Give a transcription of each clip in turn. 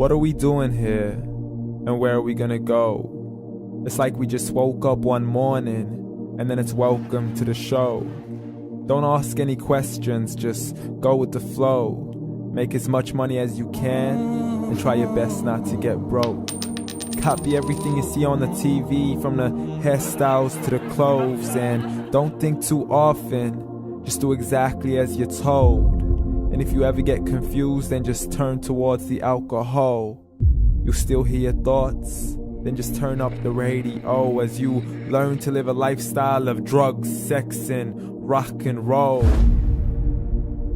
What are we doing here? And where are we gonna go? It's like we just woke up one morning and then it's welcome to the show. Don't ask any questions, just go with the flow. Make as much money as you can and try your best not to get broke. Copy everything you see on the TV, from the hairstyles to the clothes, and don't think too often, just do exactly as you're told. And if you ever get confused, then just turn towards the alcohol. You'll still hear your thoughts, then just turn up the radio as you learn to live a lifestyle of drugs, sex, and rock and roll.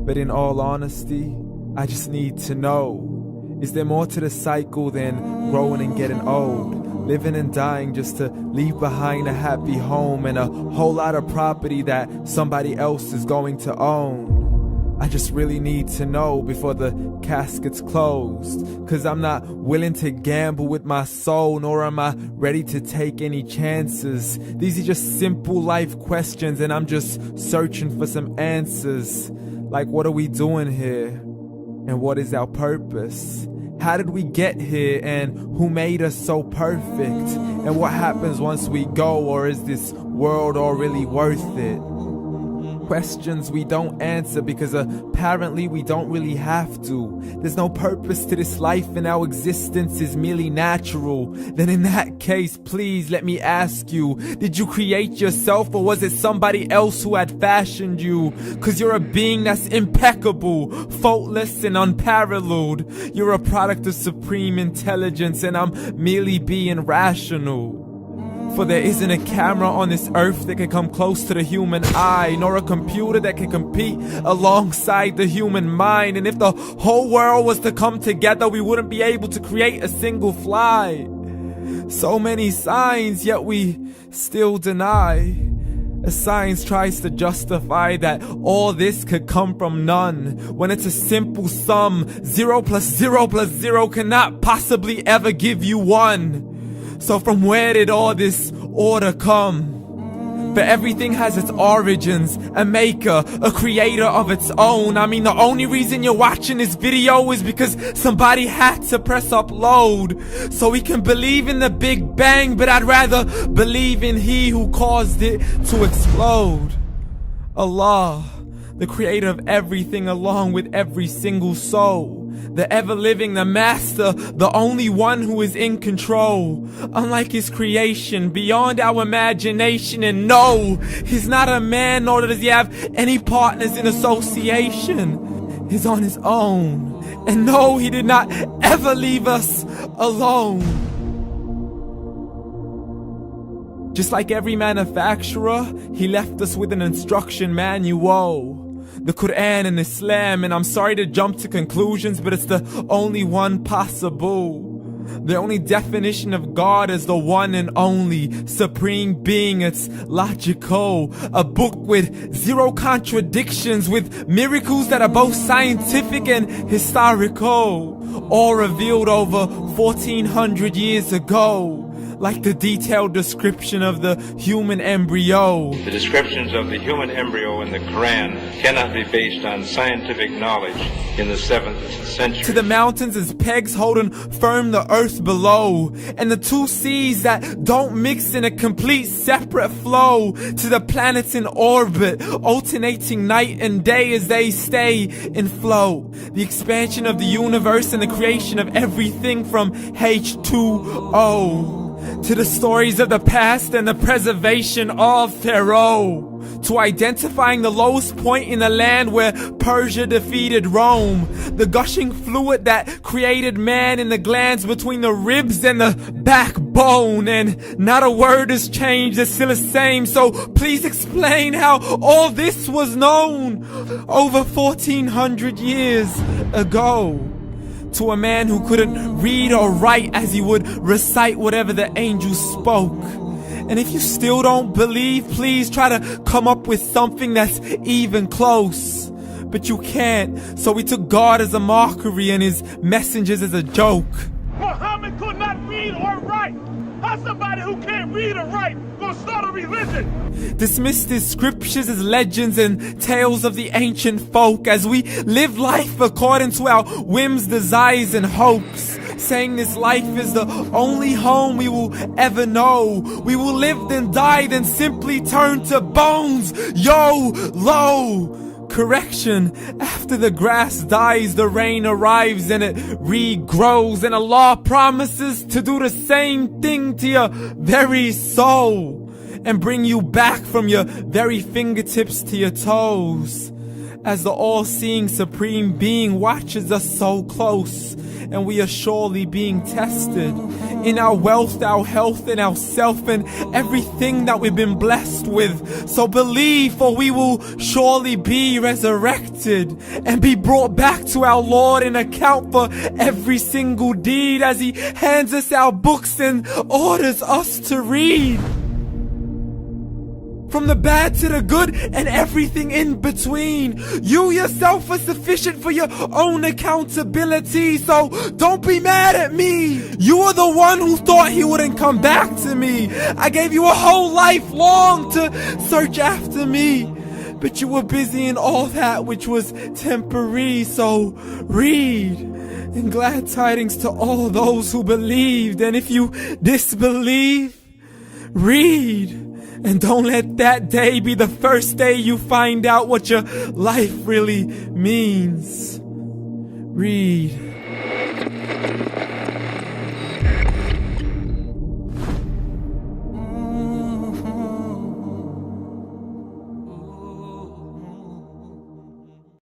But in all honesty, I just need to know, is there more to the cycle than growing and getting old? Living and dying just to leave behind a happy home and a whole lot of property that somebody else is going to own. I just really need to know before the casket's closed, 'cause I'm not willing to gamble with my soul, nor am I ready to take any chances. These are just simple life questions and I'm just searching for some answers. Like, what are we doing here? And what is our purpose? How did we get here, and who made us so perfect? And what happens once we go, or is this world all really worth it? Questions we don't answer because apparently we don't really have to. There's no purpose to this life and our existence is merely natural. Then in that case, please let me ask you, did you create yourself, or was it somebody else who had fashioned you? 'Cause you're a being that's impeccable, faultless and unparalleled. You're a product of supreme intelligence and I'm merely being rational. For there isn't a camera on this earth that can come close to the human eye, nor a computer that can compete alongside the human mind. And if the whole world was to come together, we wouldn't be able to create a single fly. So many signs, yet we still deny. As science tries to justify that all this could come from none, when it's a simple sum. 0 plus 0 plus 0 cannot possibly ever give you 1. So from where did all this order come? But everything has its origins, a maker, a creator of its own. I mean, the only reason you're watching this video is because somebody had to press upload. So we can believe in the Big Bang, but I'd rather believe in He who caused it to explode. Allah, the creator of everything along with every single soul. The ever-living, the master, the only one who is in control. Unlike his creation, beyond our imagination. And no, he's not a man, nor does he have any partners in association. He's on his own. And no, he did not ever leave us alone. Just like every manufacturer, he left us with an instruction manual. The Quran and Islam, and I'm sorry to jump to conclusions, but it's the only one possible. The only definition of God is the one and only supreme being. It's logical, a book with 0 contradictions, with miracles that are both scientific and historical, all revealed over 1400 years ago. Like the detailed description of the human embryo. The descriptions of the human embryo in the Quran cannot be based on scientific knowledge in the 7th century. To the mountains as pegs holding firm the earth below, and the 2 seas that don't mix in a complete separate flow. To the planets in orbit, alternating night and day as they stay in flow. The expansion of the universe and the creation of everything from H2O. To the stories of the past and the preservation of Pharaoh. To identifying the lowest point in the land where Persia defeated Rome. The gushing fluid that created man in the glands between the ribs and the backbone. And not a word has changed, it's still the same. So please explain how all this was known over 1400 years ago. To a man who couldn't read or write as he would recite whatever the angels spoke. And if you still don't believe, please try to come up with something that's even close. But you can't, so we took God as a mockery and his messengers as a joke. Muhammad could not read or write. How's somebody who can't read or write gonna start a religion? Dismissed his scriptures as legends and tales of the ancient folk as we live life according to our whims, desires, and hopes. saying this life is the only home we will ever know. We will live then die, then simply turn to bones. YOLO! Correction, after the grass dies, the rain arrives and it regrows, and Allah promises to do the same thing to your very soul and bring you back from your very fingertips to your toes, as the all-seeing supreme being watches us so close, and we are surely being tested in our wealth, our health, and our self, and everything that we've been blessed with. So believe, for we will surely be resurrected and be brought back to our Lord and account for every single deed, as He hands us our books and orders us to read. From the bad to the good and everything in between. You yourself are sufficient for your own accountability, so don't be mad at me. You are the one who thought He wouldn't come back to me. I gave you a whole life long to search after me, but you were busy in all that which was temporary. So read, and glad tidings to all those who believed. And if you disbelieve, read. And don't let that day be the first day you find out what your life really means. Read.